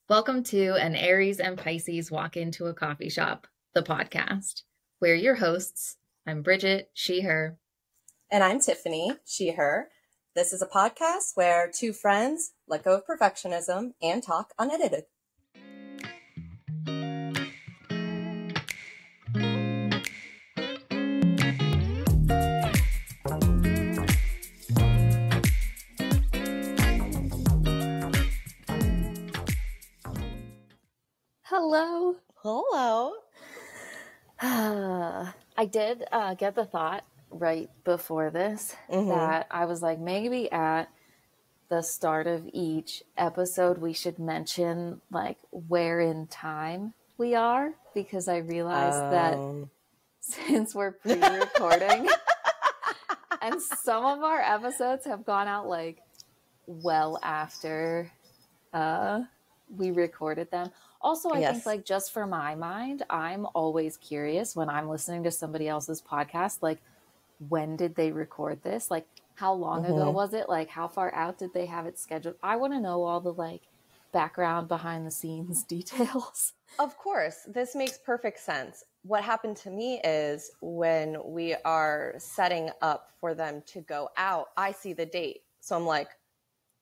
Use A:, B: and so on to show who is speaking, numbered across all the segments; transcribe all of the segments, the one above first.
A: Welcome to an Aries and Pisces walk into a coffee shop, the podcast. We're your hosts. I'm Bridget, she, her.
B: And I'm Tiffany, she, her. This is a podcast where two friends let go of perfectionism and talk unedited.
A: Hello.
B: Hello.
A: I did get the thought right before this that I was like, maybe at the start of each episode, we should mention like where in time we are, because I realized that since we're pre-recording and some of our episodes have gone out like well after we recorded them. Also, I think like just for my mind, I'm always curious when I'm listening to somebody else's podcast, like when did they record this? Like how long ago was it? Like how far out did they have it scheduled? I want to know all the like background behind the scenes details.
B: Of course, this makes perfect sense. What happened to me is when we are setting up for them to go out, I see the date. So I'm like,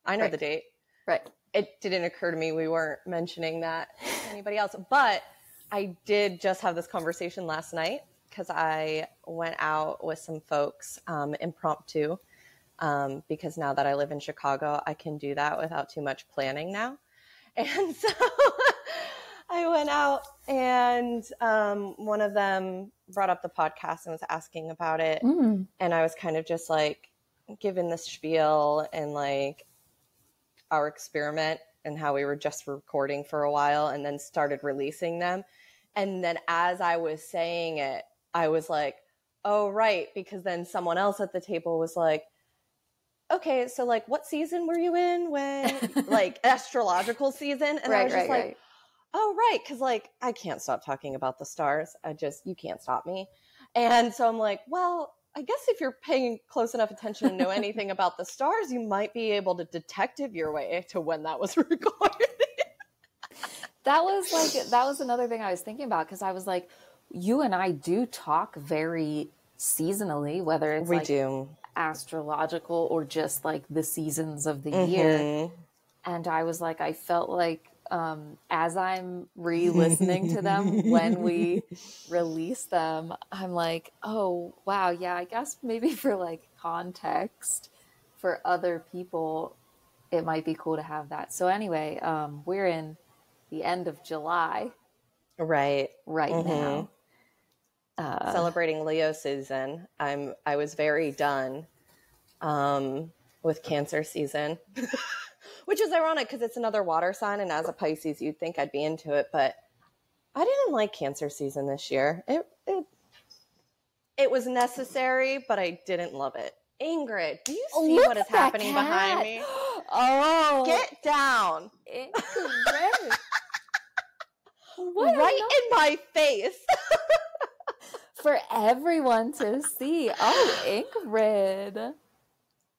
B: I know the date.
A: Right.
B: It didn't occur to me we weren't mentioning that to anybody else. But I did just have this conversation last night because I went out with some folks impromptu because now that I live in Chicago, I can do that without too much planning now. And so I went out and one of them brought up the podcast and was asking about it. And I was kind of just like giving the spiel and like our experiment and how we were just recording for a while and then started releasing them. And then as I was saying it, I was like, oh, right. Because then someone else at the table was like, okay, so like what season were you in when like astrological season? And I was just like, oh, right. Because like I can't stop talking about the stars. You can't stop me. And so I'm like, well, I guess if you're paying close enough attention to know anything about the stars, you might be able to detective your way to when that was recorded.
A: That was another thing I was thinking about, because I was like, you and I do talk very seasonally, whether it's astrological or just like the seasons of the year. And I was like, I felt like as I'm re-listening to them when we release them, I'm like, oh wow, yeah, I guess maybe for like context for other people it might be cool to have that. So anyway, we're in the end of July
B: right
A: now,
B: celebrating Leo season. I was very done with Cancer season. Which is ironic because it's another water sign, and as a Pisces, you'd think I'd be into it, but I didn't like Cancer season this year. It was necessary, but I didn't love it. Ingrid, do you see what is happening behind me?
A: Oh,
B: get down!
A: Ingrid,
B: right in my face
A: for everyone to see. Oh, Ingrid.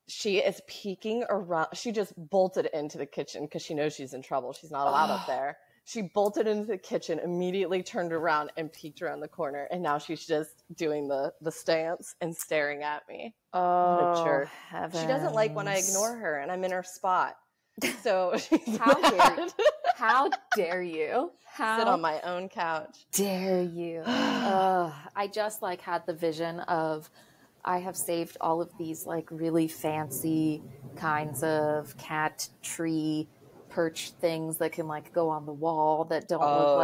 B: She is peeking around. She just bolted into the kitchen because she knows she's in trouble. She's not allowed up there. She bolted into the kitchen, immediately turned around and peeked around the corner. And now she's just doing the stance and staring at me.
A: Oh,
B: what a jerk.
A: heavens.
B: She doesn't like when I ignore her and I'm in her spot. So she's
A: how dare you?
B: Sit on my own couch.
A: Dare you? I just like had the vision of, I have saved all of these like really fancy kinds of cat tree perch things that can like go on the wall that don't look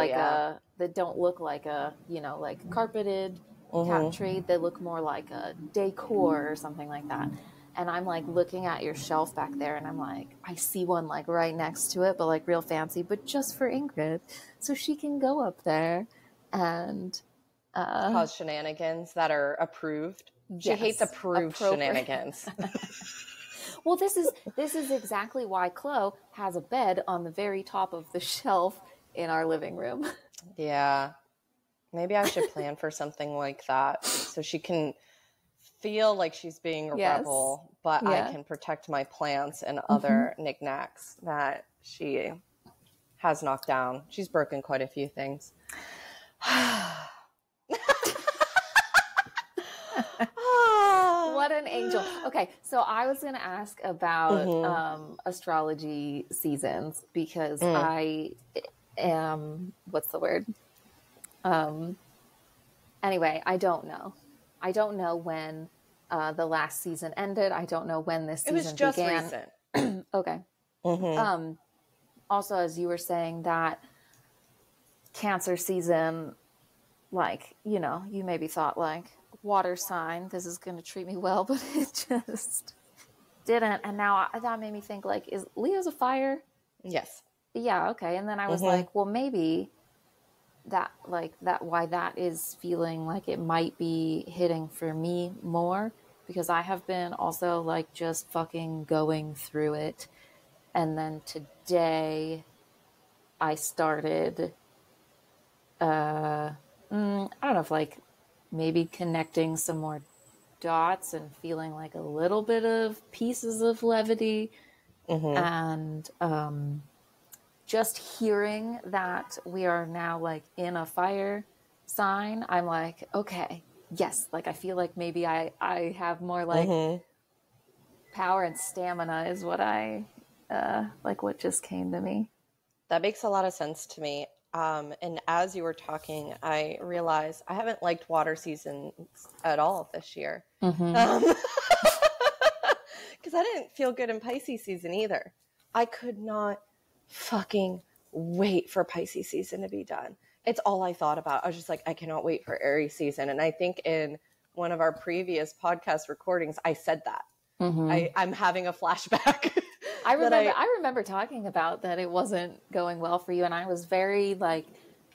A: like a you know, like carpeted cat tree. They look more like a decor or something like that. And I'm like looking at your shelf back there and I'm like, I see one like right next to it, but like real fancy, but just for Ingrid, so she can go up there and
B: cause shenanigans that are approved. She hates approved shenanigans.
A: Well, this is exactly why Chloe has a bed on the very top of the shelf in our living room.
B: Yeah. Maybe I should plan for something like that so she can feel like she's being a rebel, but I can protect my plants and other knickknacks that she has knocked down. She's broken quite a few things.
A: What an angel. Okay, so I was going to ask about astrology seasons because I am, what's the word? Anyway, I don't know. I don't know when the last season ended. I don't know when this season began.
B: It was just recent.
A: Okay. Also, as you were saying, that Cancer season, like, you know, you maybe thought like, water sign, this is going to treat me well, but it just didn't. And now that made me think, like, is Leo's a fire?
B: Yes.
A: Yeah, okay. And then I was like, well, maybe that, like, that, why that is feeling like it might be hitting for me more, because I have been also, like, just fucking going through it. And then today I started, I don't know if, like, maybe connecting some more dots and feeling like a little bit of pieces of levity. And just hearing that we are now, like, in a fire sign, I'm like, okay, yes, like, I feel like maybe I have more, like, power and stamina is what I like, what just came to me.
B: That makes a lot of sense to me. And as you were talking, I realized I haven't liked water seasons at all this year. Because I didn't feel good in Pisces season either. I could not fucking wait for Pisces season to be done. It's all I thought about. I was just like, I cannot wait for Aries season. And I think in one of our previous podcast recordings, I said that. I'm having a flashback.
A: I remember talking about that it wasn't going well for you, and I was very, like,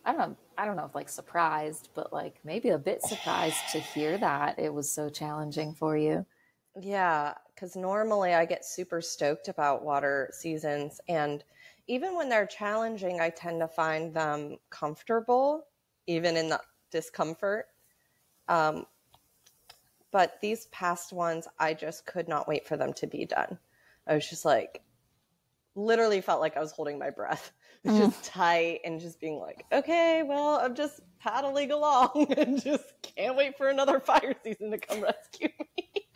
A: I don't know if, like, surprised, but, like, maybe a bit surprised to hear that it was so challenging for you.
B: Yeah, because normally I get super stoked about water seasons, and even when they're challenging, I tend to find them comfortable, even in the discomfort. But these past ones, I just could not wait for them to be done. I was just like, literally felt like I was holding my breath. It was just tight and just being like, okay, well, I'm just paddling along and just can't wait for another fire season to come rescue me.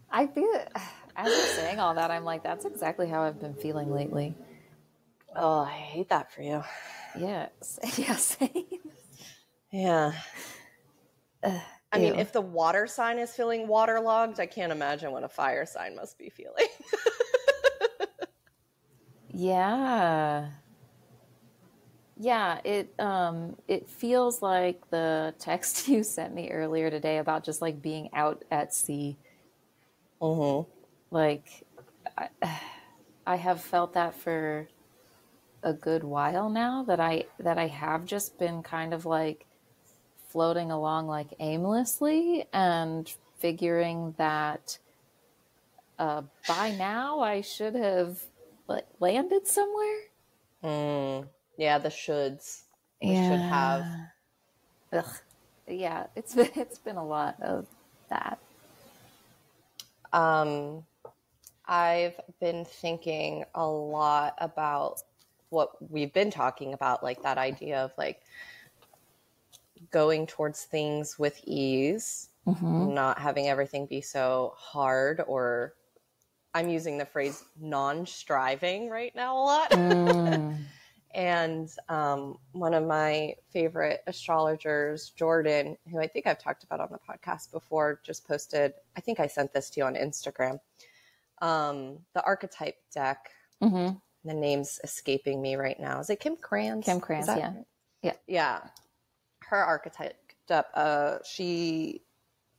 A: I feel, as you're saying all that, I'm like, that's exactly how I've been feeling lately.
B: Oh, I hate that for you.
A: Yeah. Yeah, same.
B: Yeah. I mean, if the water sign is feeling waterlogged, I can't imagine what a fire sign must be feeling.
A: Yeah. Yeah, it feels like the text you sent me earlier today about just, like, being out at sea. Like, I have felt that for a good while now, that I have just been kind of, like, floating along, like, aimlessly, and figuring that by now I should have, like, landed somewhere.
B: Yeah, the shoulds. The should have.
A: Ugh. Yeah, it's been a lot of that.
B: I've been thinking a lot about what we've been talking about, like that idea of, like, going towards things with ease, not having everything be so hard, or I'm using the phrase non-striving right now a lot. And one of my favorite astrologers, Jordan, who I think I've talked about on the podcast before, just posted, I think I sent this to you on Instagram, the archetype deck. The name's escaping me right now. Is it Kim Kranz?
A: Kim Kranz,
B: Yeah. Her archetype, she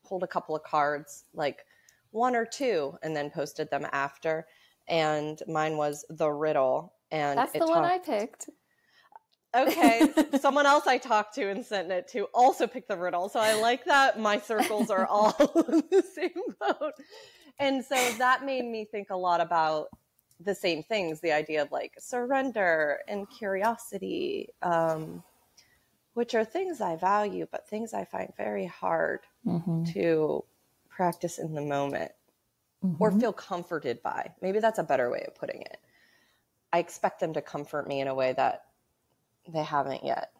B: pulled a couple of cards, like one or two, and then posted them after. And mine was the riddle. And
A: that's the one I picked.
B: Okay. Someone else I talked to and sent it to also picked the riddle. So I like that my circles are all in the same boat. And so that made me think a lot about the same things, the idea of, like, surrender and curiosity, which are things I value, but things I find very hard to practice in the moment or feel comforted by. Maybe that's a better way of putting it. I expect them to comfort me in a way that they haven't yet.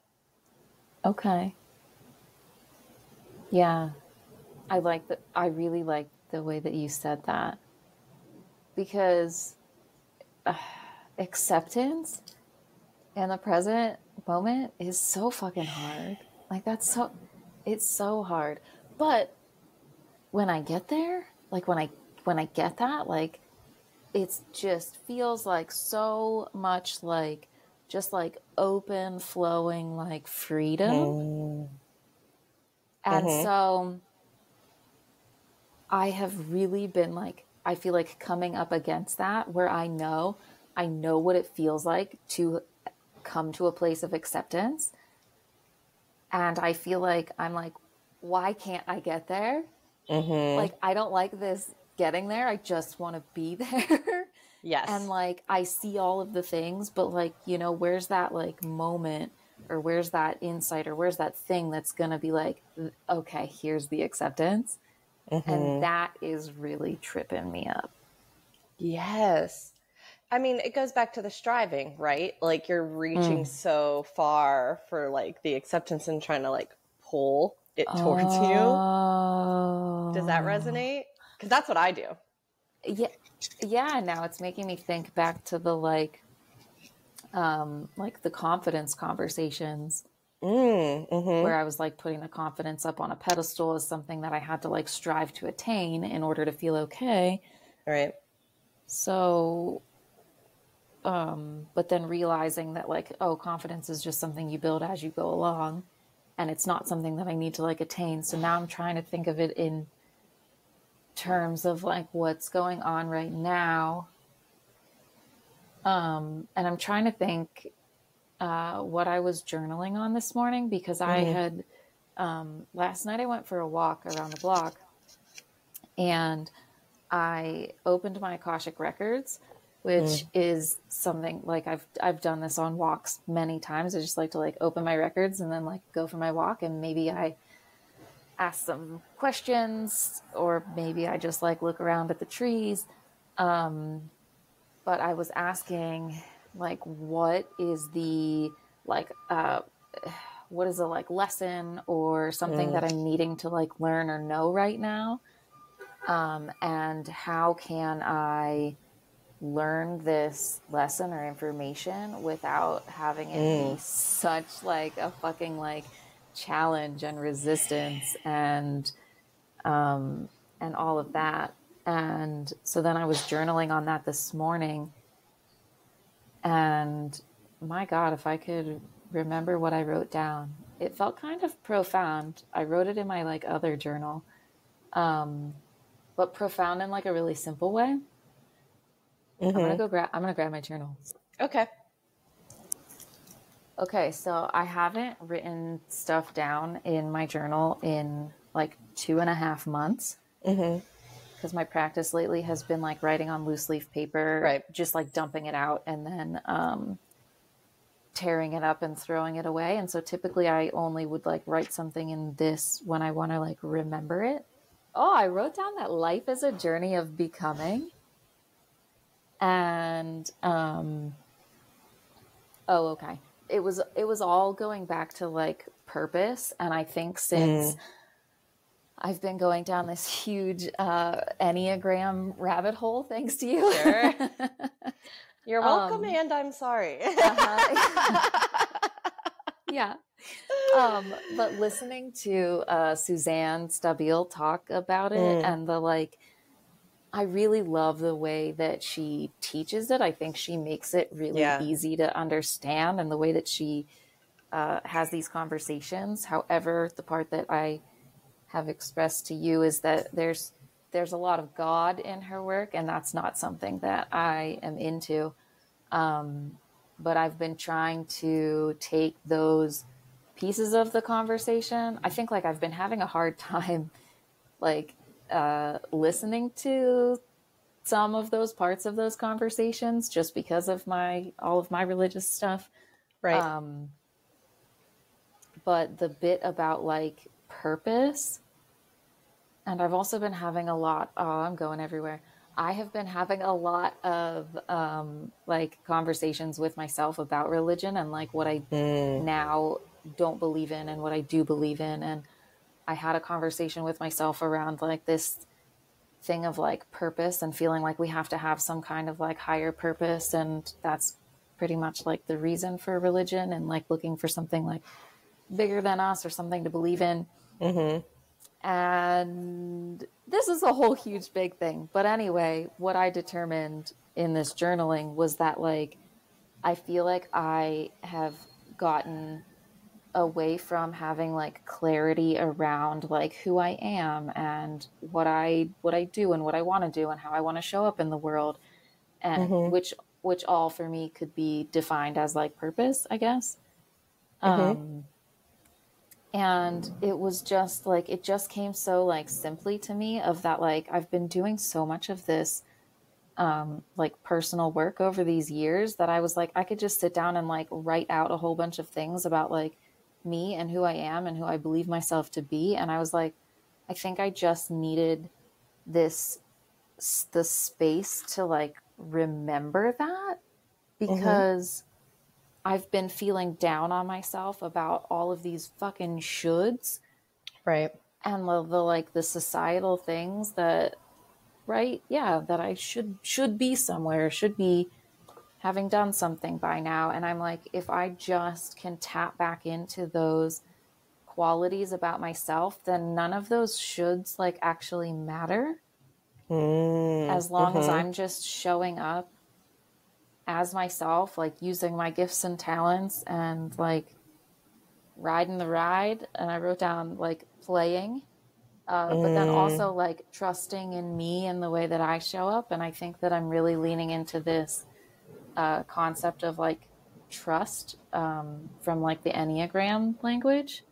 A: Okay. Yeah. I really like the way that you said that, because acceptance in the present moment is so fucking hard. Like it's so hard. But when I get there, like when I get that, like it just feels like so much like just like open flowing like freedom. And
B: Mm-hmm.
A: so I have really been like, I feel like coming up against that where I know what it feels like to come to a place of acceptance. And I feel like I'm like, why can't I get there?
B: Mm-hmm.
A: Like, I don't like this getting there. I just want to be there. And
B: Yes.
A: like, I see all of the things, but like, you know, where's that like moment, or where's that insight, or where's that thing that's going to be like, okay, here's the acceptance. And
B: Mm-hmm.
A: that is really tripping me up.
B: Yes. I mean, it goes back to the striving, right? Like you're reaching
A: Mm.
B: so far for like the acceptance and trying to like pull it towards you. Does that
A: Oh,
B: resonate? Because that's what I do.
A: yeah. Yeah. Now it's making me think back to the like the confidence conversations
B: Mm-hmm.
A: where I was like putting the confidence up on a pedestal as something that I had to like strive to attain in order to feel okay.
B: Right.
A: So, but then realizing that like, oh, confidence is just something you build as you go along, and it's not something that I need to like attain. So now I'm trying to think of it in terms of like what's going on right now. And I'm trying to think what I was journaling on this morning, because I
B: Mm-hmm.
A: had last night I went for a walk around the block, and I opened my akashic records, which is something like I've done this on walks many times. I just like to like open my records and then like go for my walk, and maybe I ask some questions, or maybe I just like look around at the trees. But I was asking like what is the like what is a like lesson or something that I'm needing to like learn or know right now, and how can I learn this lesson or information without having it be such like a fucking like challenge and resistance and all of that. And so then I was journaling on that this morning, and my God, if I could remember what I wrote down, it felt kind of profound. I wrote it in my like other journal, but profound in like a really simple way.
B: Mm-hmm.
A: I'm gonna grab my journal.
B: Okay.
A: Okay, so I haven't written stuff down in my journal in like 2.5 months,
B: Mm-hmm.
A: because my practice lately has been like writing on loose leaf paper,
B: Right.
A: just like dumping it out and then tearing it up and throwing it away. And so typically I only would like write something in this when I want to like remember it. Oh, I wrote down that life is a journey of becoming. And oh, okay. It was all going back to like purpose, and I think since I've been going down this huge enneagram rabbit hole thanks to you.
B: Sure. You're welcome, and I'm sorry.
A: Yeah. But listening to Suzanne Stabile talk about it, and the like, I really love the way that she teaches it. I think she makes it really
B: Yeah.
A: easy to understand, and the way that she has these conversations. However, the part that I have expressed to you is that there's a lot of God in her work, and that's not something that I am into. But I've been trying to take those pieces of the conversation. I think like I've been having a hard time like listening to some of those parts of those conversations just because of all of my religious stuff.
B: Right.
A: But the bit about like purpose, and I've also been having a lot, oh, I'm going everywhere. I have been having a lot of like conversations with myself about religion and like what I now don't believe in and what I do believe in. And I had a conversation with myself around like this thing of like purpose and feeling like we have to have some kind of like higher purpose. And that's pretty much like the reason for religion, and like looking for something like bigger than us or something to believe in. And this is a whole huge big thing. But anyway, what I determined in this journaling was that like I feel like I have gotten away from having like clarity around like who I am and what I do and what I want to do and how I want to show up in the world, and which all for me could be defined as like purpose, I guess. And it was just like, it just came so like simply to me of that, like, I've been doing so much of this, like personal work over these years that I was like, I could just sit down and like write out a whole bunch of things about like me and who I am and who I believe myself to be. And I was like, I think I just needed this, the space to like remember that, because I've been feeling down on myself about all of these fucking shoulds.
B: Right.
A: And the like the societal things that, right? Yeah, that I should be somewhere, should be having done something by now. And I'm like, if I just can tap back into those qualities about myself, then none of those shoulds like actually matter. As long as I'm just showing up as myself, like using my gifts and talents and like riding the ride. And I wrote down like playing, but then also like trusting in me and the way that I show up. And I think that I'm really leaning into this concept of like trust, from like the enneagram language.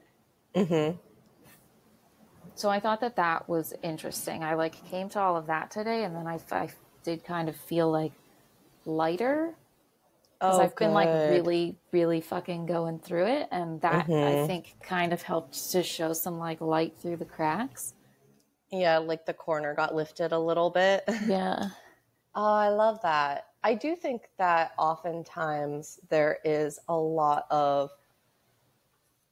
A: So I thought that that was interesting. I like came to all of that today, and then I did kind of feel like lighter, because I've been like really, really fucking going through it. And that I think kind of helped to show some like light through the cracks.
B: Yeah, like the corner got lifted a little bit.
A: Yeah.
B: Oh, I love that. I do think that oftentimes there is a lot of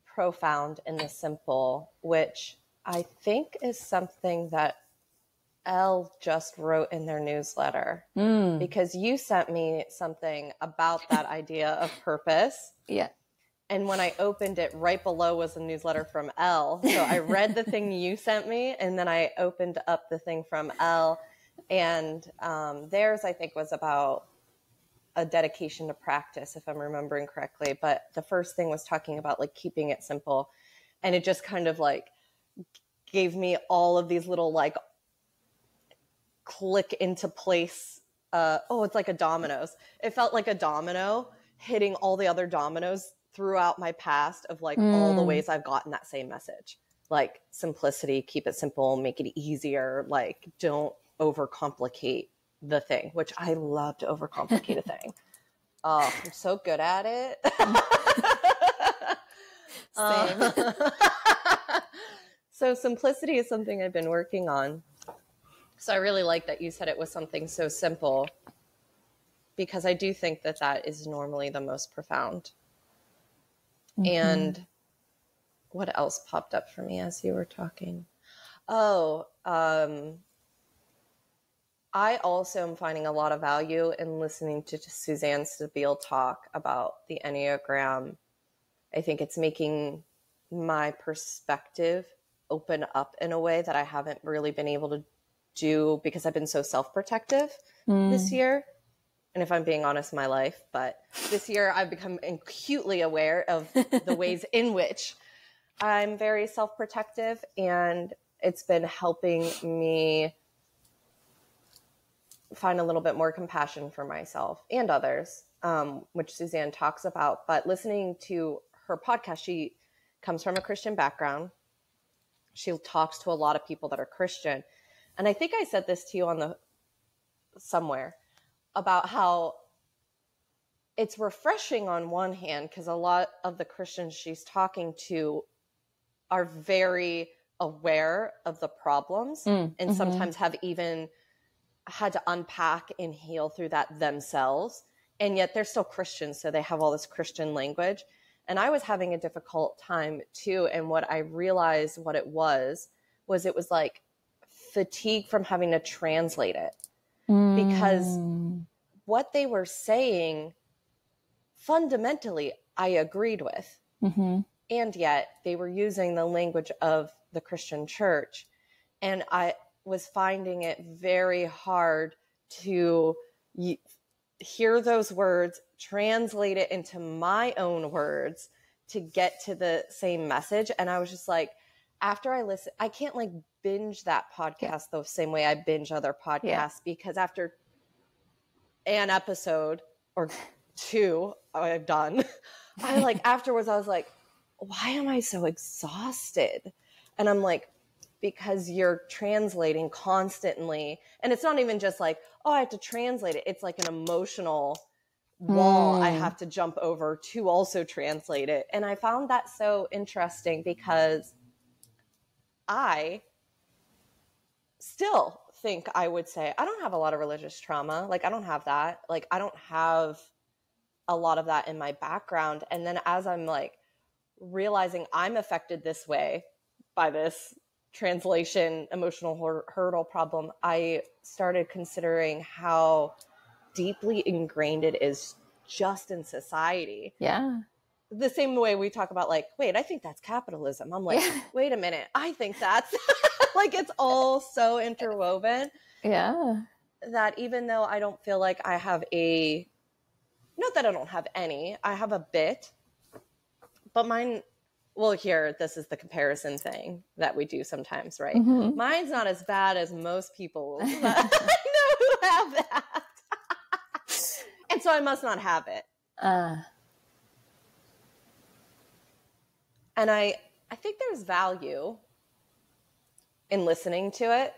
B: profound in the simple, which I think is something that Elle just wrote in their newsletter, because you sent me something about that idea of purpose.
A: Yeah.
B: And when I opened it, right below was a newsletter from Elle. So I read the thing you sent me, and then I opened up the thing from Elle. And theirs, I think, was about a dedication to practice, if I'm remembering correctly. But the first thing was talking about like keeping it simple. And it just kind of like gave me all of these little like click into place. It's like a dominoes. It felt like a domino hitting all the other dominoes throughout my past of like all the ways I've gotten that same message. Like simplicity, keep it simple, make it easier. Like don't overcomplicate the thing, which I love to overcomplicate a thing. Oh, I'm so good at it.
A: Same.
B: So simplicity is something I've been working on. So I really like that you said it was something so simple, because I do think that that is normally the most profound. And what else popped up for me as you were talking? I also am finding a lot of value in listening to Suzanne Stabile talk about the Enneagram. I think it's making my perspective open up in a way that I haven't really been able to do, because I've been so self-protective this year. And if I'm being honest, my life, but this year I've become acutely aware of the ways in which I'm very self-protective, and it's been helping me find a little bit more compassion for myself and others, which Suzanne talks about. But listening to her podcast, she comes from a Christian background. She talks to a lot of people that are Christian. And I think I said this to you somewhere about how it's refreshing on one hand, because a lot of the Christians she's talking to are very aware of the problems and sometimes have even had to unpack and heal through that themselves. And yet they're still Christians, so they have all this Christian language. And I was having a difficult time too. And what I realized what it was like fatigue from having to translate it. Because what they were saying, fundamentally, I agreed with. And yet they were using the language of the Christian church. And I was finding it very hard to hear those words, translate it into my own words to get to the same message. And I was just like, after I listen, I can't like binge that podcast the same way I binge other podcasts, because after an episode or two I've done, I like afterwards I was like, why am I so exhausted? And I'm like, because you're translating constantly. And it's not even just like, oh, I have to translate it. It's like an emotional wall I have to jump over to also translate it. And I found that so interesting because I still think I would say I don't have a lot of religious trauma. Like, I don't have that. Like, I don't have a lot of that in my background. And then as I'm like realizing I'm affected this way by this translation emotional hurdle problem, I started considering how deeply ingrained it is just in society.
A: Yeah.
B: The same way we talk about like, wait, I think that's capitalism. I'm like, wait a minute, I think that's like, it's all so interwoven.
A: Yeah.
B: That even though I don't feel like I have not that I don't have any, I have a bit, but mine, well, here, this is the comparison thing that we do sometimes, right? Mine's not as bad as most people that I know who have that. And so I must not have it. And I think there's value in listening to it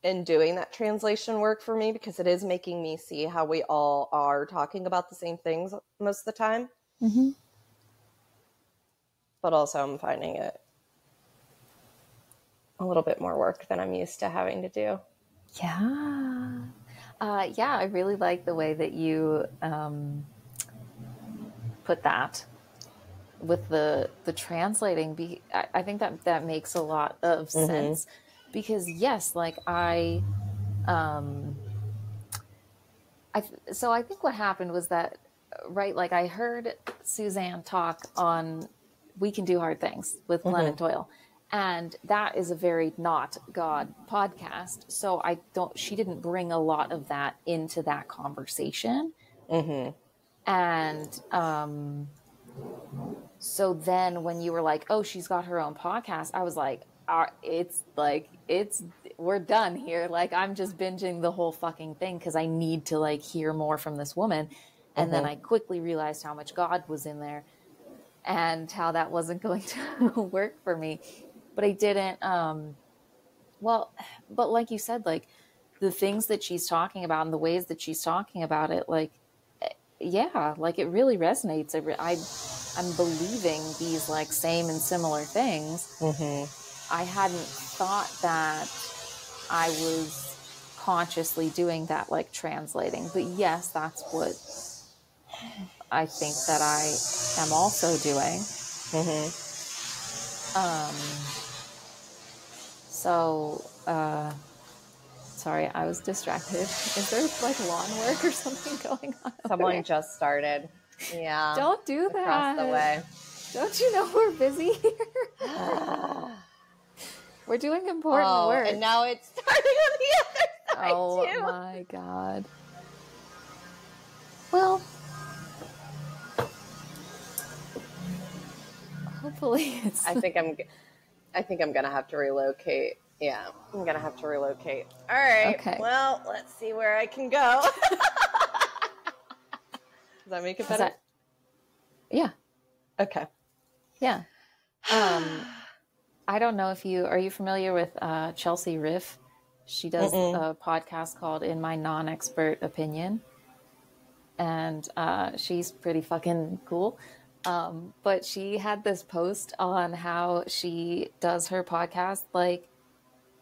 B: and doing that translation work for me, because it is making me see how we all are talking about the same things most of the time. But also I'm finding it a little bit more work than I'm used to having to do.
A: Yeah. Yeah, I really like the way that you put that with the translating. I think that makes a lot of sense, because yes, like so I think what happened was that, right, like I heard Suzanne talk on We Can Do Hard Things with Glennon Doyle. And that is a very not God podcast. So she didn't bring a lot of that into that conversation. And so then when you were like, oh, she's got her own podcast, I was like, we're done here. Like, I'm just binging the whole fucking thing because I need to like hear more from this woman. And then I quickly realized how much God was in there and how that wasn't going to work for me. But I didn't, but like you said, like the things that she's talking about and the ways that she's talking about it, like, yeah, like it really resonates. I'm believing these like same and similar things. I hadn't thought that I was consciously doing that, like translating. But yes, that's what I think that I am also doing. Sorry, I was distracted. Is there like lawn work or something going on?
B: Someone just started. Yeah.
A: Don't do that.
B: Across the way.
A: Don't you know we're busy here? We're doing important work.
B: And now it's starting on the other side too.
A: Oh my God. Well, hopefully it's...
B: I think I'm gonna have to relocate. Yeah, I'm gonna have to relocate. All right.
A: Okay.
B: Well, let's see where I can go. Does that make it better?
A: Yeah.
B: Okay.
A: Yeah. I don't know if are you familiar with Chelsea Riff? She does a podcast called In My Non-Expert Opinion. And she's pretty fucking cool. But she had this post on how she does her podcast like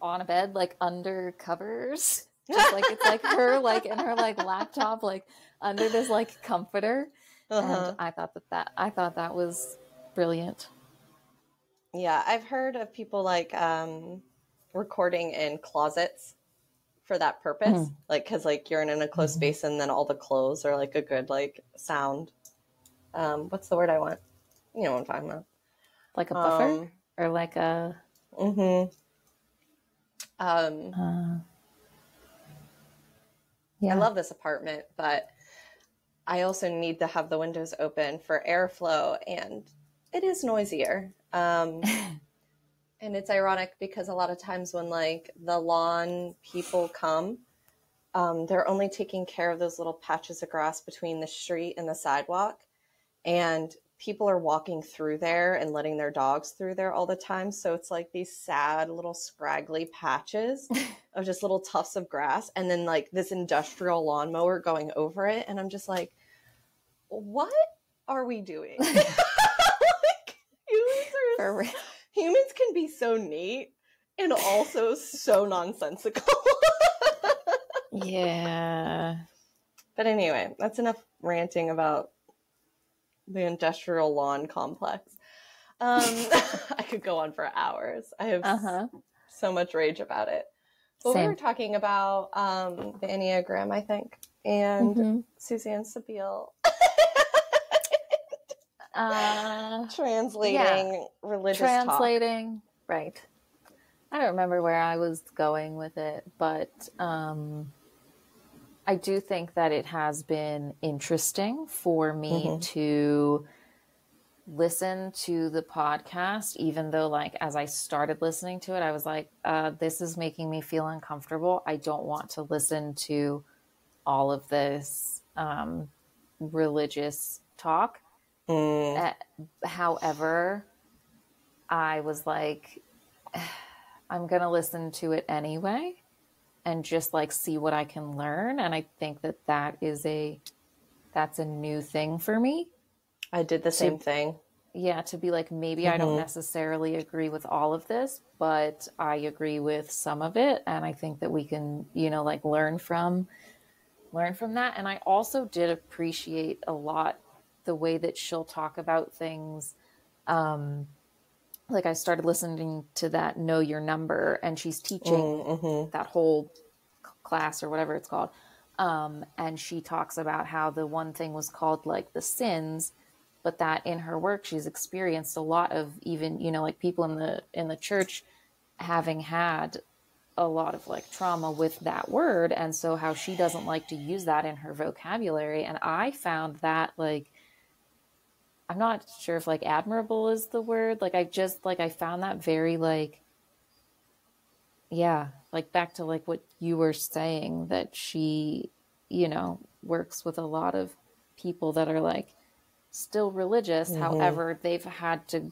A: on a bed, like under covers. Just like it's like her like in her like laptop like under this like comforter. And I thought that was brilliant.
B: Yeah, I've heard of people like recording in closets for that purpose. Like, because like you're in an enclosed space and then all the clothes are like a good like sound. What's the word I want? You know what I'm talking about.
A: Like a buffer or like a
B: I love this apartment, but I also need to have the windows open for airflow, and it is noisier. And it's ironic because a lot of times when like the lawn people come, they're only taking care of those little patches of grass between the street and the sidewalk. And people are walking through there and letting their dogs through there all the time. So it's like these sad little scraggly patches of just little tufts of grass. And then like this industrial lawnmower going over it. And I'm just like, what are we doing? Like, humans can be so neat and also so nonsensical.
A: Yeah.
B: But anyway, that's enough ranting about the industrial lawn complex. I could go on for hours. I have so much rage about it. But we were talking about the enneagram, I think, and Suzanne Sabile. Translating religious talk.
A: Right. I don't remember where I was going with it, but I do think that it has been interesting for me to listen to the podcast, even though like as I started listening to it, I was like, this is making me feel uncomfortable. I don't want to listen to all of this religious talk. However, I was like, I'm going to listen to it anyway and just like see what I can learn. And I think that that's a new thing for me.
B: I did the same thing.
A: Yeah, to be like, maybe I don't necessarily agree with all of this, but I agree with some of it. And I think that we can, like learn from that. And I also did appreciate a lot the way that she'll talk about things. Like I started listening to that Know Your Number, and she's teaching that whole class or whatever it's called. And she talks about how the one thing was called like the sins, but that in her work, she's experienced a lot of even, like people in the church having had a lot of like trauma with that word. And so how she doesn't like to use that in her vocabulary. And I found that like, I'm not sure if like admirable is the word. Like I found that very like, yeah, like back to like what you were saying, that she, works with a lot of people that are like still religious. However, they've had to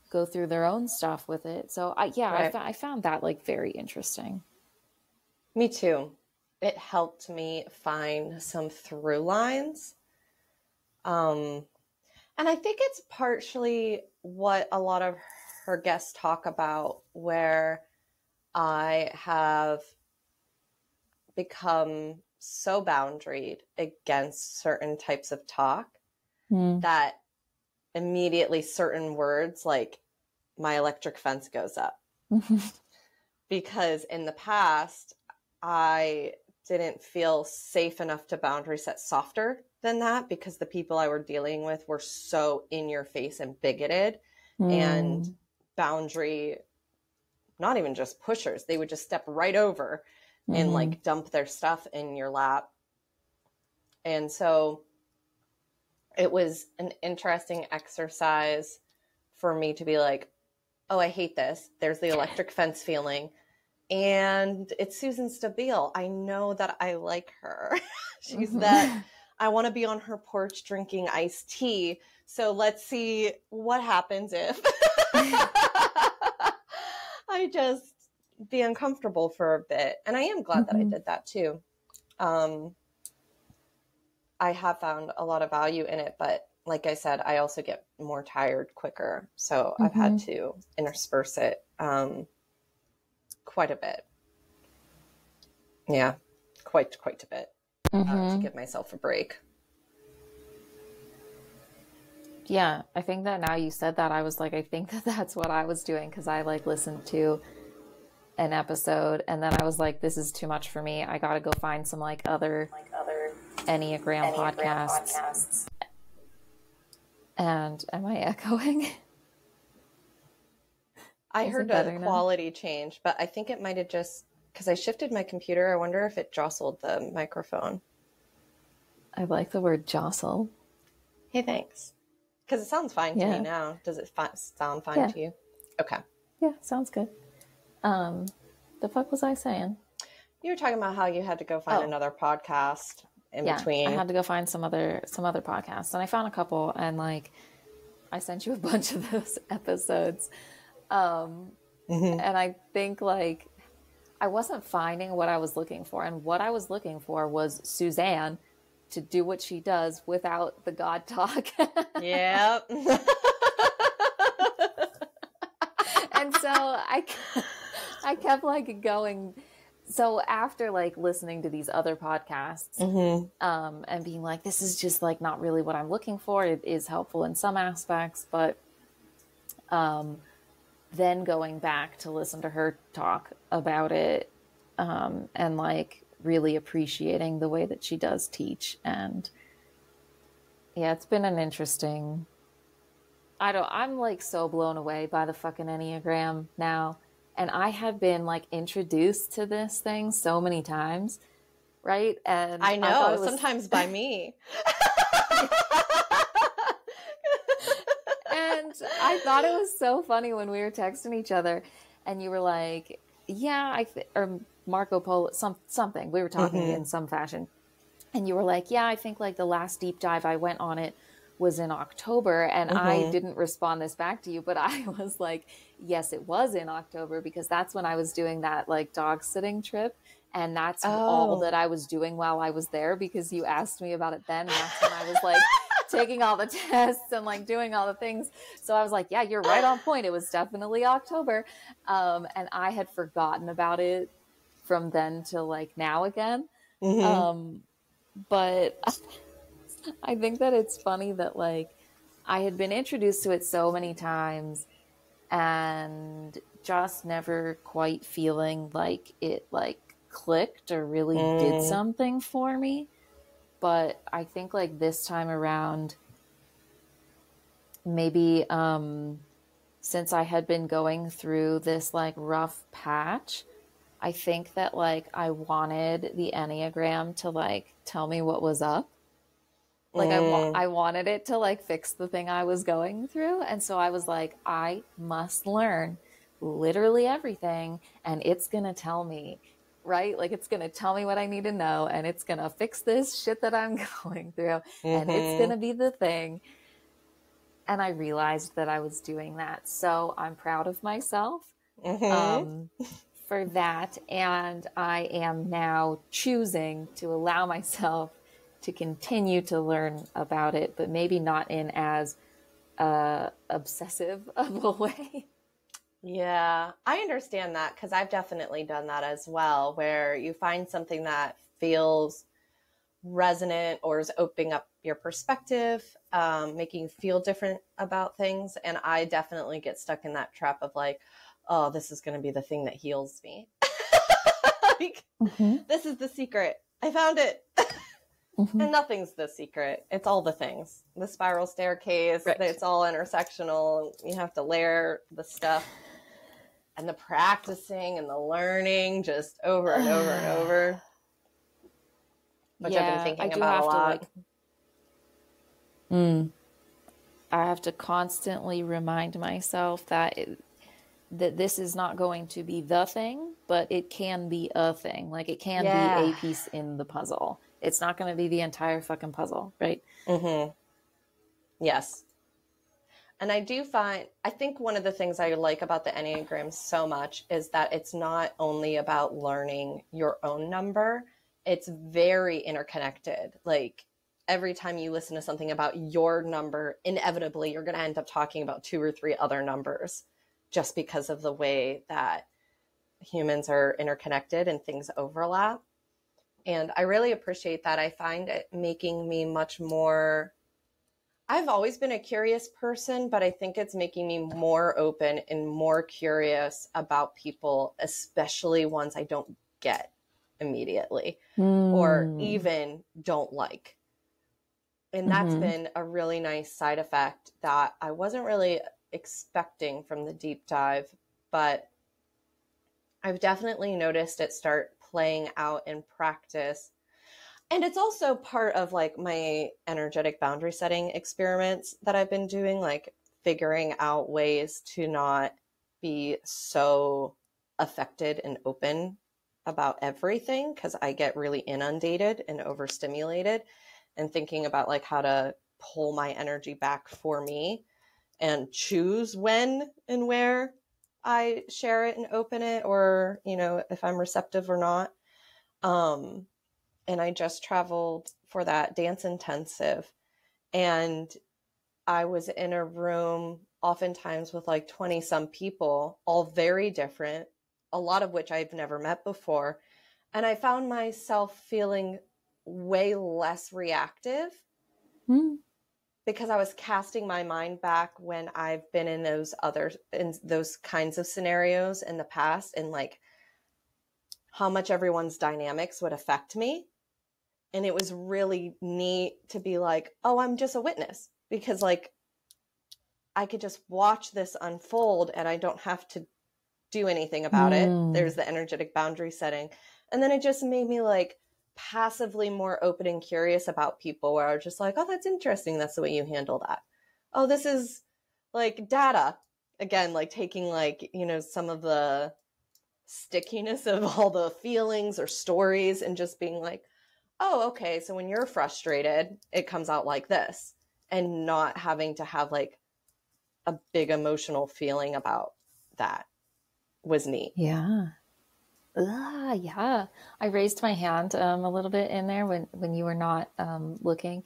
A: go through their own stuff with it. So I found that like very interesting.
B: Me too. It helped me find some through lines. And I think it's partially what a lot of her guests talk about, where I have become so boundaried against certain types of talk that immediately certain words, like my electric fence goes up. Because in the past, I didn't feel safe enough to boundary set softer than that, because the people I were dealing with were so in your face and bigoted and boundary, not even just pushers. They would just step right over and like dump their stuff in your lap. And so it was an interesting exercise for me to be like, oh, I hate this. There's the electric fence feeling. And it's Susan Stabile. I know that I like her. She's that I want to be on her porch drinking iced tea. So let's see what happens if I just be uncomfortable for a bit. And I am glad that I did that too. I have found a lot of value in it, but like I said, I also get more tired quicker. So I've had to intersperse it quite a bit. Yeah, quite a bit to give myself a break.
A: Yeah, I think that now you said that, I was like, I think that that's what I was doing, because I like listened to an episode and then I was like, this is too much for me. I gotta go find some like other enneagram podcasts. And am I echoing?
B: I heard a quality change, but I think it might have just, because I shifted my computer, I wonder if it jostled the microphone.
A: I like the word jostle.
B: Hey, thanks. Because it sounds fine to me now. Does it sound fine to you? Okay.
A: Yeah, sounds good. The fuck was I saying?
B: You were talking about how you had to go find another podcast in between.
A: I had to go find some other podcasts, and I found a couple, and like I sent you a bunch of those episodes. And I think like I wasn't finding what I was looking for, and what I was looking for was Suzanne to do what she does without the God talk.
B: Yep.
A: And so I kept like going. So after like listening to these other podcasts, and being like, this is just like not really what I'm looking for. It is helpful in some aspects, but then going back to listen to her talk about it, and like really appreciating the way that she does teach. And yeah, it's been an interesting, I'm like so blown away by the fucking Enneagram now. And I have been like introduced to this thing so many times, right? And
B: I know, sometimes by me.
A: And I thought it was so funny when we were texting each other and you were like, yeah, or Marco Polo, something. We were talking in some fashion. And you were like, yeah, I think like the last deep dive I went on it was in October. And I didn't respond this back to you, but I was like, yes, it was in October, because that's when I was doing that like dog sitting trip. And that's all that I was doing while I was there, because you asked me about it then. And that's when I was like taking all the tests and like doing all the things. So I was like, yeah, you're right on point. It was definitely October. And I had forgotten about it from then till like now again. But I think that it's funny that like I had been introduced to it so many times and just never quite feeling like it like clicked or really did something for me. But I think like this time around, maybe since I had been going through this like rough patch, I think that like I wanted the Enneagram to like tell me what was up. Like I wanted it to like fix the thing I was going through. And so I was like, I must learn literally everything, and it's going to tell me, right? Like it's going to tell me what I need to know, and it's going to fix this shit that I'm going through, and it's going to be the thing. And I realized that I was doing that. So I'm proud of myself for that. And I am now choosing to allow myself to continue to learn about it, but maybe not in as obsessive of a way.
B: Yeah, I understand that, because I've definitely done that as well, where you find something that feels resonant or is opening up your perspective, making you feel different about things. And I definitely get stuck in that trap of like, oh, this is going to be the thing that heals me. Like, this is the secret. I found it. And nothing's the secret. It's all the things. The spiral staircase, it's all intersectional. You have to layer the stuff and the practicing and the learning just over and over and over. Which I've been thinking about a lot.
A: I have to constantly remind myself that that this is not going to be the thing, but it can be a thing. Like it can be a piece in the puzzle. It's not going to be the entire fucking puzzle, right?
B: Yes. And I think one of the things I like about the Enneagram so much is that it's not only about learning your own number, it's very interconnected. Like every time you listen to something about your number, inevitably you're going to end up talking about 2 or 3 other numbers, just because of the way that humans are interconnected and things overlap. And I really appreciate that. I find it making me much more, I've always been a curious person, but I think it's making me more open and more curious about people, especially ones I don't get immediately or even don't like. And that's been a really nice side effect that I wasn't really expecting from the deep dive, but I've definitely noticed it start playing out in practice. And it's also part of like my energetic boundary setting experiments that I've been doing, like figuring out ways to not be so affected and open about everything, because I get really inundated and overstimulated, and thinking about like how to pull my energy back for me and choose when and where I share it and open it, or, you know, if I'm receptive or not. And I just traveled for that dance intensive, and I was in a room oftentimes with like 20 some people, all very different, a lot of which I've never met before. And I found myself feeling way less reactive because I was casting my mind back when I've been in those kinds of scenarios in the past, and like how much everyone's dynamics would affect me. And it was really neat to be like, oh, I'm just a witness, because like I could just watch this unfold and I don't have to do anything about it. There's the energetic boundary setting. And then it just made me like passively more open and curious about people, where I was just like, oh, that's interesting. That's the way you handle that. Oh, this is like data. Again, like taking like, you know, some of the stickiness of all the feelings or stories and just being like, oh, okay, so when you're frustrated, it comes out like this, and not having to have like a big emotional feeling about that was neat.
A: Yeah. Yeah. I raised my hand a little bit in there when you were not looking.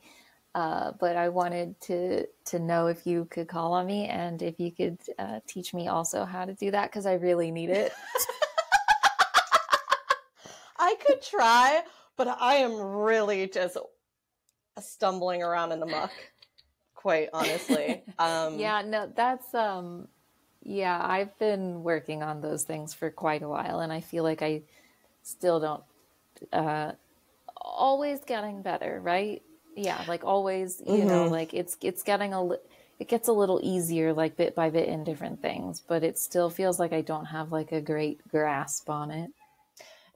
A: But I wanted to know if you could call on me and if you could teach me also how to do that, because I really need it.
B: I could try, but I am really just stumbling around in the muck, quite honestly.
A: Yeah, no, that's yeah, I've been working on those things for quite a while, and I feel like I still don't always getting better, right? Yeah, like always, you know, like it's getting it gets a little easier, like bit by bit in different things, but it still feels like I don't have like a great grasp on it.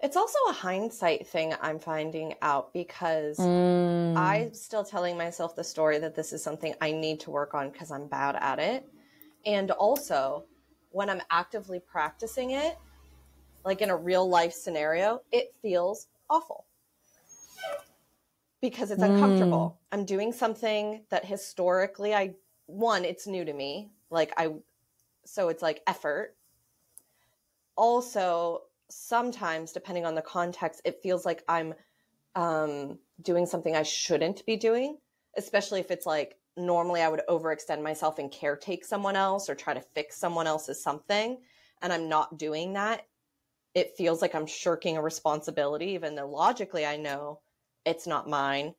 B: It's also a hindsight thing I'm finding out, because I'm still telling myself the story that this is something I need to work on because I'm bad at it. And also, when I'm actively practicing it, like in a real life scenario, it feels awful because it's uncomfortable. I'm doing something that historically it's new to me. So it's like effort. Also, sometimes, depending on the context, it feels like I'm doing something I shouldn't be doing, especially if it's like, normally I would overextend myself and caretake someone else or try to fix someone else's something, and I'm not doing that. It feels like I'm shirking a responsibility, even though logically I know it's not mine.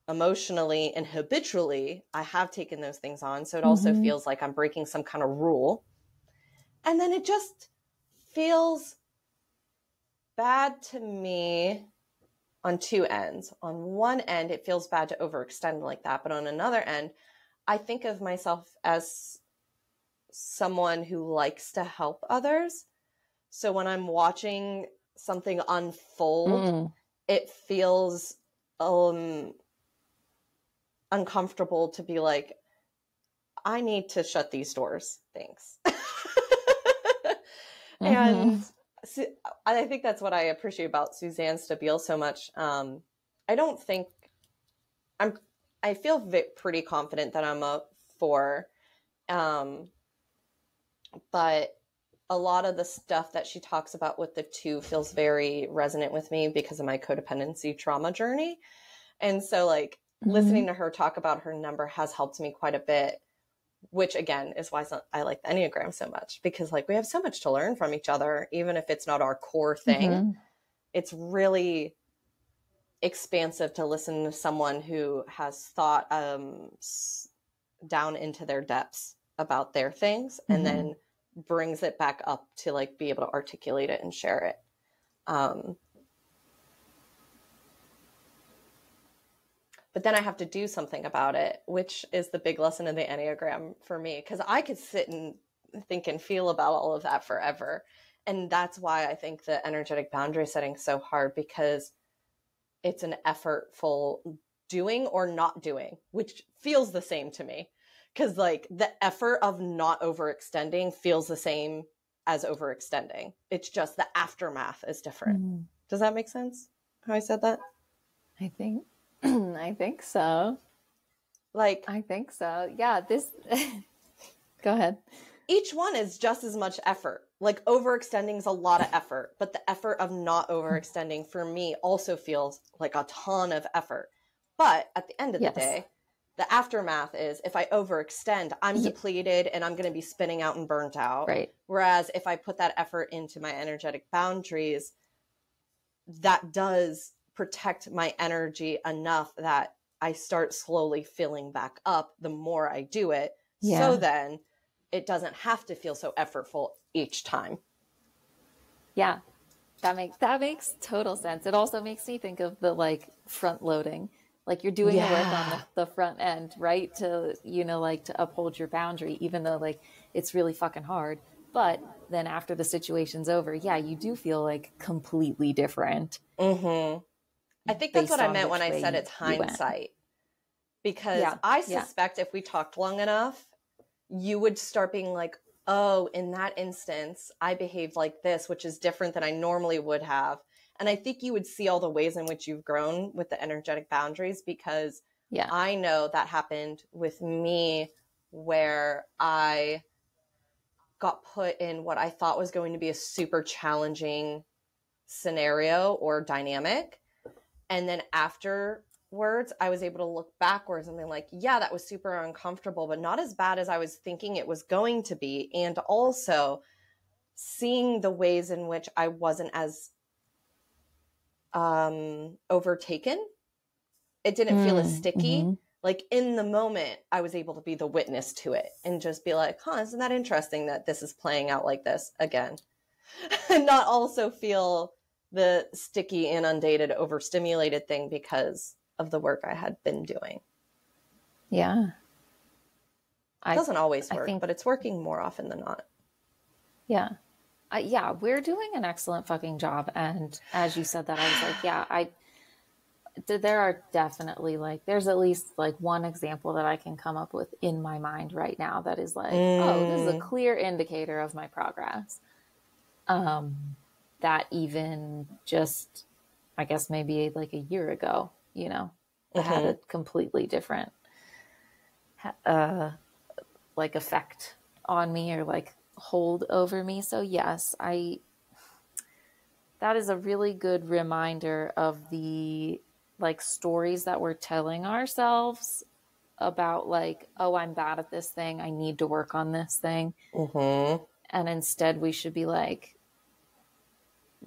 B: Emotionally and habitually, I have taken those things on. So it also feels like I'm breaking some kind of rule. And then it just feels bad to me on two ends. On one end, it feels bad to overextend like that. But on another end, I think of myself as someone who likes to help others. So when I'm watching something unfold, it feels uncomfortable to be like, I need to shut these doors. Thanks. And I think that's what I appreciate about Suzanne Stabile so much. I don't think I feel pretty confident that I'm a 4. But a lot of the stuff that she talks about with the 2 feels very resonant with me because of my codependency trauma journey. And so like listening to her talk about her number has helped me quite a bit, which again is why I like the Enneagram so much, because like we have so much to learn from each other, even if it's not our core thing. It's really expansive to listen to someone who has thought down into their depths about their things and then brings it back up to like be able to articulate it and share it. But then I have to do something about it, which is the big lesson in the Enneagram for me, because I could sit and think and feel about all of that forever. And that's why I think the energetic boundary setting is so hard, because it's an effortful doing or not doing, which feels the same to me. Because like the effort of not overextending feels the same as overextending. It's just the aftermath is different. Does that make sense? How I said that?
A: I think so.
B: Like,
A: I think so. Yeah, this go ahead.
B: Each one is just as much effort. Like overextending is a lot of effort, but the effort of not overextending for me also feels like a ton of effort. But at the end of the day, the aftermath is if I overextend, I'm depleted and I'm going to be spinning out and burnt out.
A: Right.
B: Whereas if I put that effort into my energetic boundaries, that does protect my energy enough that I start slowly filling back up the more I do it. Yeah. So then it doesn't have to feel so effortful each time.
A: Yeah, that makes total sense. It also makes me think of the like front loading, like you're doing the work on the front end, right? To, you know, like to uphold your boundary, even though like it's really fucking hard. But then after the situation's over, yeah, you do feel like completely different.
B: I think that's what I meant when I said it's hindsight. Because I suspect if we talked long enough, you would start being like, oh, in that instance, I behaved like this, which is different than I normally would have. And I think you would see all the ways in which you've grown with the energetic boundaries, because I know that happened with me where I got put in what I thought was going to be a super challenging scenario or dynamic. And then afterwards, I was able to look backwards and be like, yeah, that was super uncomfortable, but not as bad as I was thinking it was going to be. And also seeing the ways in which I wasn't as overtaken. It didn't feel as sticky. Like in the moment, I was able to be the witness to it and just be like, huh, isn't that interesting that this is playing out like this again? And not also feel the sticky, inundated, overstimulated thing because of the work I had been doing.
A: Yeah.
B: It doesn't always work, but it's working more often than not.
A: Yeah. Yeah, we're doing an excellent fucking job. And as you said that, I was like, yeah, there are definitely like, there's at least like one example that I can come up with in my mind right now that is like, oh, this is a clear indicator of my progress. That even just, I guess maybe like a year ago, you know, I had a completely different, like effect on me or like hold over me. So yes, that is a really good reminder of the like stories that we're telling ourselves about like, oh, I'm bad at this thing. I need to work on this thing. And instead we should be like,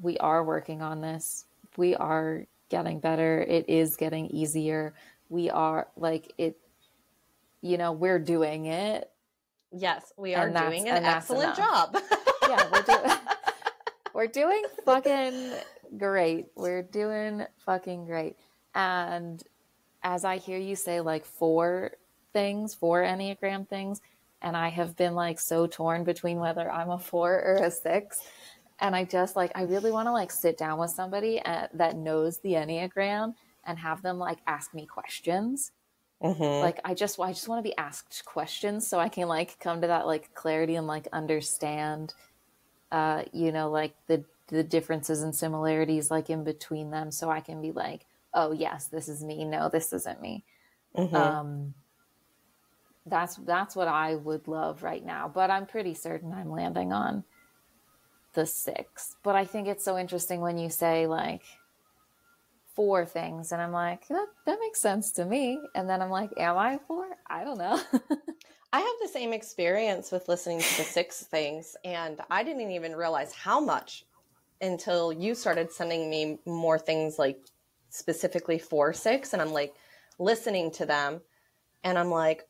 A: we are working on this. We are getting better. It is getting easier. We are like it, you know, we're doing it.
B: Yes, we are doing an excellent job.
A: Yeah, we're doing fucking great. We're doing fucking great. And as I hear you say like four Enneagram things, and I have been like so torn between whether I'm a 4 or a 6. And I just like, I really want to like sit down with somebody that knows the Enneagram and have them like ask me questions. Like, I just want to be asked questions so I can like come to that like clarity and like understand, you know, like the differences and similarities like in between them. So I can be like, oh yes, this is me. No, this isn't me. That's what I would love right now, but I'm pretty certain I'm landing on the 6. But I think it's so interesting when you say like 4 things and I'm like, that makes sense to me. And then I'm like, am I 4? I don't know.
B: I have the same experience with listening to the 6 things, and I didn't even realize how much until you started sending me more things like specifically 4-6, and I'm like listening to them, and I'm like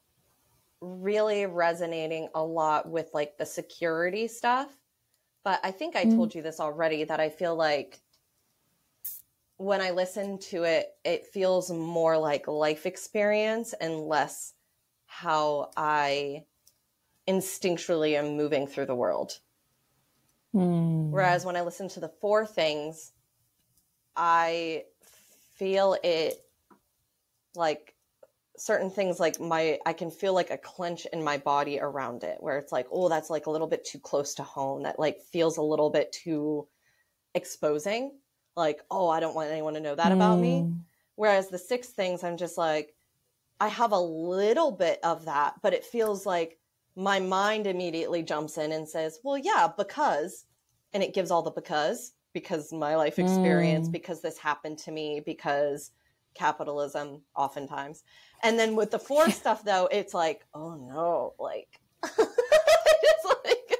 B: really resonating a lot with like the security stuff. But I think I told you this already, that I feel like when I listen to it, it feels more like life experience and less how I instinctually am moving through the world. Whereas when I listen to the 4 things, I feel it like certain things, like I can feel like a clench in my body around it, where it's like, oh, that's like a little bit too close to home. That like feels a little bit too exposing. Like, oh, I don't want anyone to know that about me. Whereas the 6 things, I'm just like, I have a little bit of that, but it feels like my mind immediately jumps in and says, well, yeah, because, and it gives all the because my life experience, because this happened to me, because capitalism oftentimes. And then with the 4 stuff though, it's like, oh no, like, it's like,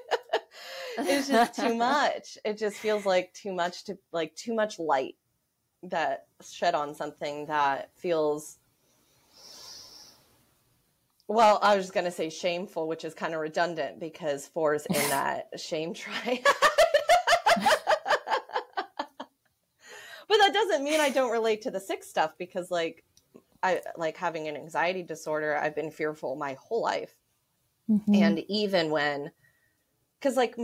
B: it's just too much. It just feels like too much light that shed on something that feels, well, I was just going to say shameful, which is kind of redundant because 4 is in that shame triad. But that doesn't mean I don't relate to the 6 stuff, because like I like having an anxiety disorder. I've been fearful my whole life. And even when, cause like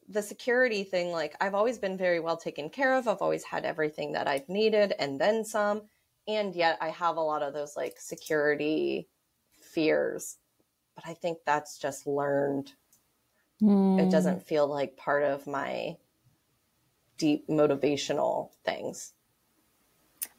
B: the security thing, like I've always been very well taken care of. I've always had everything that I've needed and then some. And yet I have a lot of those like security fears, but I think that's just learned. It doesn't feel like part of my deep motivational things.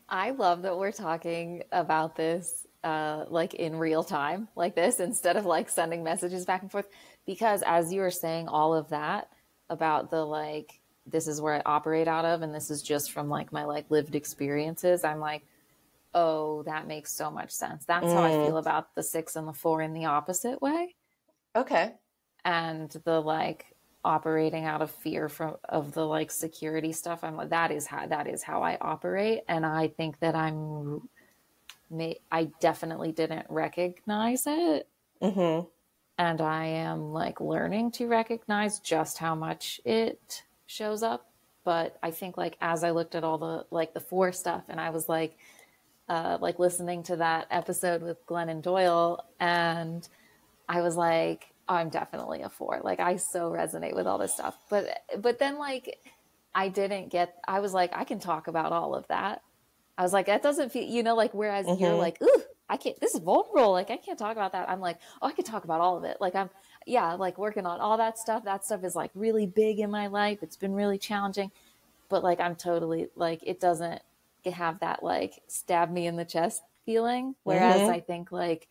A: I love that we're talking about this like in real time like this, instead of like sending messages back and forth, because as you were saying all of that about the like, this is where I operate out of, and this is just from like my like lived experiences, I'm like, oh, that makes so much sense. That's how I feel about the 6 and the 4 in the opposite way.
B: Okay.
A: And the like operating out of fear of the like security stuff, I'm like, that is how I operate. And I think that I definitely didn't recognize it. And I am like learning to recognize just how much it shows up. But I think like as I looked at all the like the 4 stuff, and I was like listening to that episode with Glenn and Doyle, and I was like, oh, I'm definitely a 4. Like I so resonate with all this stuff. But then like I was like, I can talk about all of that. I was like, that doesn't feel, like, whereas you're like, ooh, I can't, this is vulnerable. Like, I can't talk about that. I'm like, oh, I can talk about all of it. Like, like working on all that stuff. That stuff is like really big in my life. It's been really challenging, but like, I'm totally like, it doesn't have that like stab me in the chest feeling. Whereas I think like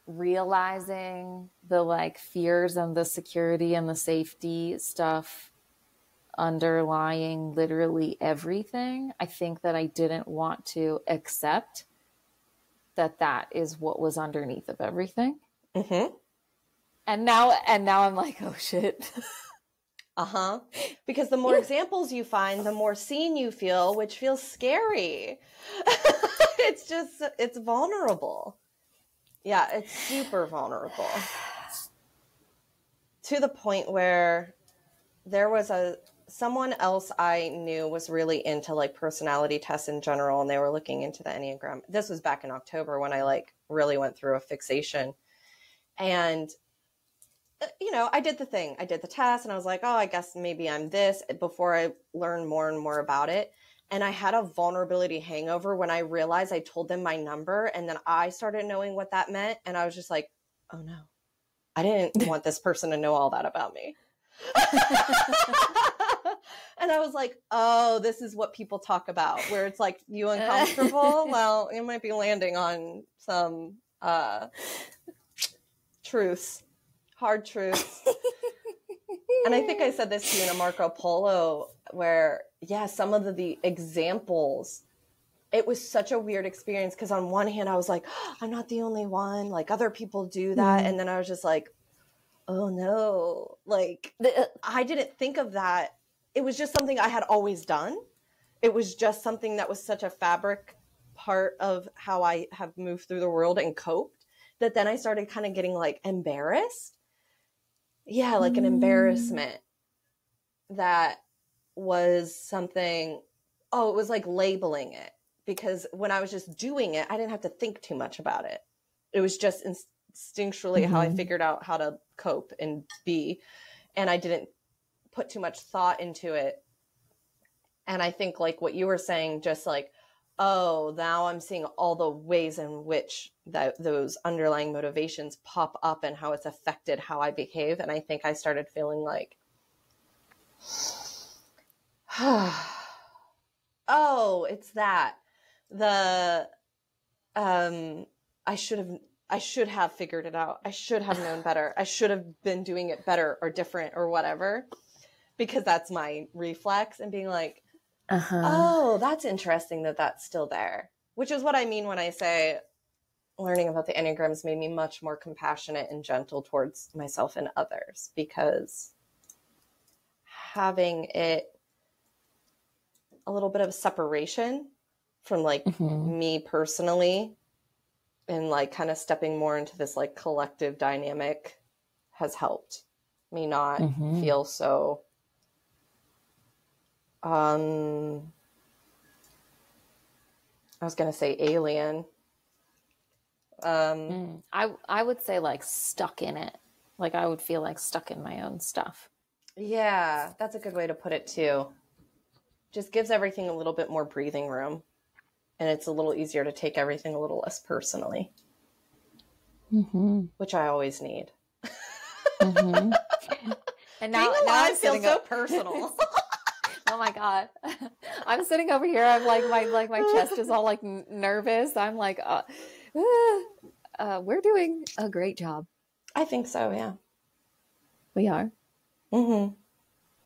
A: realizing the like fears and the security and the safety stuff underlying literally everything, I think that I didn't want to accept that is what was underneath of everything. And now I'm like, oh shit.
B: Because the more examples you find, the more seen you feel, which feels scary. It's vulnerable. Yeah, it's super vulnerable. To the point where there was someone else I knew was really into like personality tests in general, and they were looking into the enneagram. This was back in October when I like really went through a fixation. And I did the thing. I did the test, and I was like, oh, I guess maybe I'm this, before I learned more and more about it. And I had a vulnerability hangover when I realized I told them my number, and then I started knowing what that meant. And I was just like, oh no, I didn't want this person to know all that about me. And I was like, oh, this is what people talk about, where it's like, you uncomfortable? Well, you might be landing on some truths, hard truths. And I think I said this to you in a Marco Polo, where, some of the examples, it was such a weird experience, because on one hand I was like, oh, I'm not the only one, like other people do that. And then I was just like, oh no, like I didn't think of that. It was just something I had always done. it was just something that was such a fabric part of how I have moved through the world and coped, that then I started kind of getting like embarrassed. Yeah, like an embarrassment that was something, oh, it was like labeling it, because when I was just doing it, I didn't have to think too much about it. It was just instinctually how I figured out how to cope and be, and I didn't put too much thought into it. And I think like what you were saying, just like, oh, now I'm seeing all the ways in which those underlying motivations pop up and how it's affected how I behave. And I think I started feeling like, oh, it's that. I should have figured it out. I should have known better. I should have been doing it better or different or whatever, because that's my reflex, and being like, oh, that's interesting that that's still there, which is what I mean when I say learning about the enneagrams made me much more compassionate and gentle towards myself and others, because having it a little bit of separation from like me personally, and like kind of stepping more into this like collective dynamic has helped me not feel so I was going to say alien.
A: I would say like stuck in it. Like I would feel like stuck in my own stuff.
B: Yeah, that's a good way to put it too. Just gives everything a little bit more breathing room, and it's a little easier to take everything a little less personally, which I always need.
A: And now
B: I feel so personal.
A: Oh my God. I'm sitting over here. I'm like, my chest is all like nervous. I'm like, we're doing a great job.
B: I think so. Yeah,
A: we are.